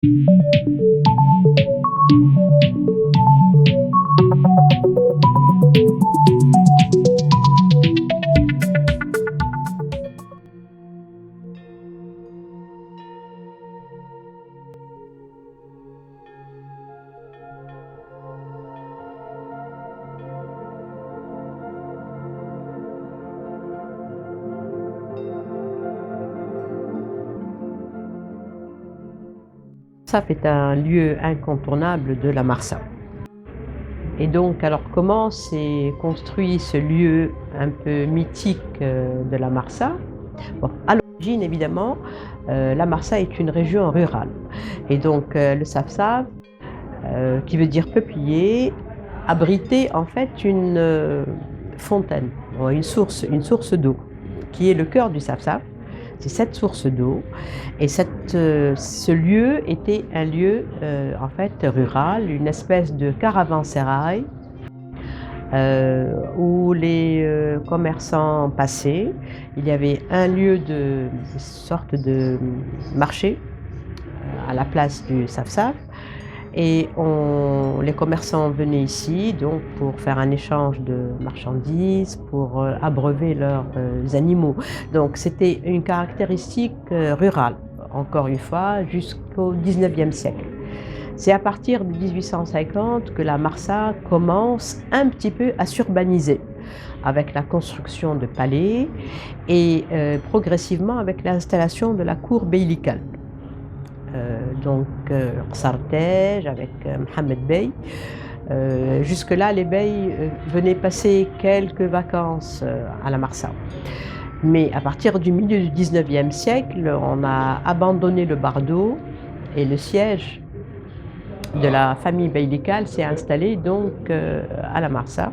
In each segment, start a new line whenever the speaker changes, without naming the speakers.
Saff est un lieu incontournable de la Marsa. Et donc, alors comment s'est construit ce lieu un peu mythique de la Marsa? Bon, à l'origine, évidemment, la Marsa est une région rurale. Et donc, le Safsaf, qui veut dire peuplier, abritait en fait une fontaine, bon, une source d'eau, qui est le cœur du Safsaf. C'est cette source d'eau et ce lieu était un lieu en fait rural, une espèce de caravansérail où les commerçants passaient. Il y avait un lieu de sorte de marché à la place du Safsaf et les commerçants venaient ici donc pour faire un échange de marchandises, pour abreuver leurs animaux. Donc c'était une caractéristique rurale, encore une fois, jusqu'au 19e siècle. C'est à partir de 1850 que la Marsa commence un petit peu à s'urbaniser, avec la construction de palais et progressivement avec l'installation de la cour beylicale. Donc Sartej avec Mohammed Bey. Jusque-là, les beys venaient passer quelques vacances à la Marsa. Mais à partir du milieu du 19e siècle, on a abandonné le bardo et le siège de la famille beylicale s'est installé donc à la Marsa.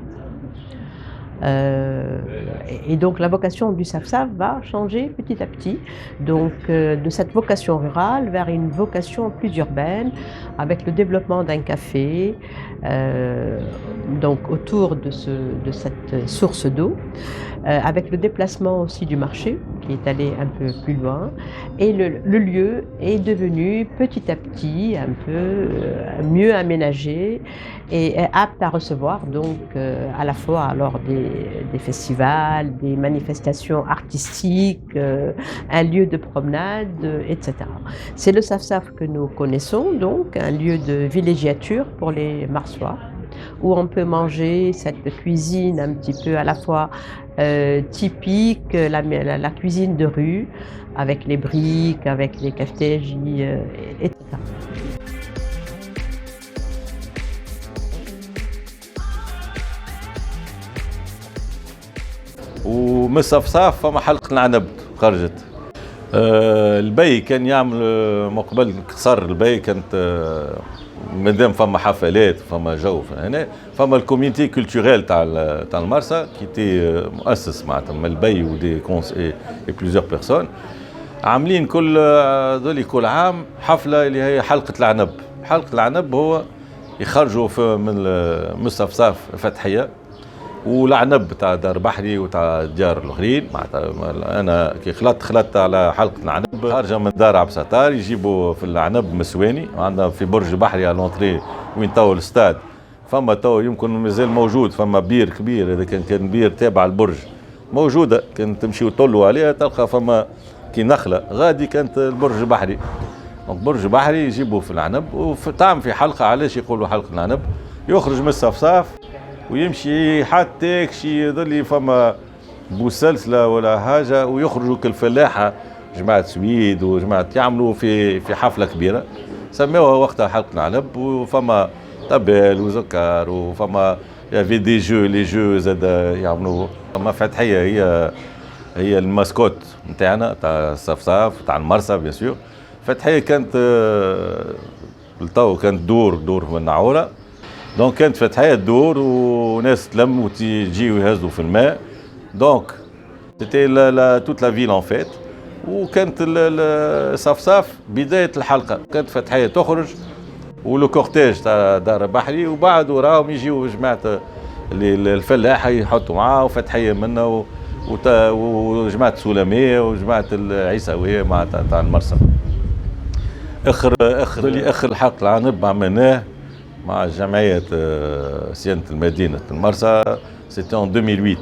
Et donc la vocation du Safsaf va changer petit à petit, donc de cette vocation rurale vers une vocation plus urbaine, avec le développement d'un café, donc autour de cette source d'eau, avec le déplacement aussi du marché qui est allé un peu plus loin, et le lieu est devenu petit à petit un peu mieux aménagé et est apte à recevoir donc à la fois alors des festivals, des manifestations artistiques, un lieu de promenade, etc. C'est le Safsaf que nous connaissons, donc un lieu de villégiature pour les Marsois, où on peut manger cette cuisine un petit peu à la fois typique, la cuisine de rue, avec les briques, avec les kefteji, etc.
ومن الصفصاف فما حلقة العنب خرجت. البي كان يعمل مقبل صار البي كانت مادام فما حفلات فما جو هنا فما الكوميونيتي كولتوريل تاع المرسى كي تي مؤسس معناتها من البي ودي كونس اي بليزيور بيرسون عاملين كل عام حفلة اللي هي حلقة العنب. حلقة العنب هو يخرجوا من الصفصاف فتحية والعنب تاع دار بحري وتاع ديار الاخرين معناتها انا كي خلطت على حلقه العنب خارجه من دار عبد الستار يجيبوا في العنب مسواني عندنا في برج بحري على لونطري وين تو الاستاد فما تو يمكن مازال موجود فما بير كبير هذا كان بير تابع البرج موجوده كان تمشي وتطلوا عليها تلقى فما كي نخله غادي كانت البرج بحري دونك برج بحري يجيبوا في العنب وطعم في حلقه علاش يقولوا حلقه العنب يخرج من الصفصاف ويمشي حتى شي يظل فما بوسلسله ولا حاجه ويخرجوا كالفلاحه جماعه سويد وجماعه يعملوا في حفله كبيره سموها وقتها حلقه العنب وفما طبال وزكر وفما في دي جو لي جو زاد يعملوا فما فتحيه هي الماسكوت نتاعنا تاع الصفصاف تاع المرسى بيان سور فتحيه كانت التو كانت دور من النعوره دونك كانت فتحية تدور وناس تلم وتجيو يهزوا في الماء دونك سيتي توت لا فيل ان فيت وكانت الصفصاف بداية الحلقة كانت فتحية تخرج ولو كورتيج تاع دار بحري وبعد وراهم يجيو جماعة الفلاحة يحطوا معاه وفتحية منه وجماعة سلامية وجماعة العيساوية مع تاع المرسى اخر حق العنب عملناه مع جمعيه صيانه المدينه المرسى، سيتي ان 2008.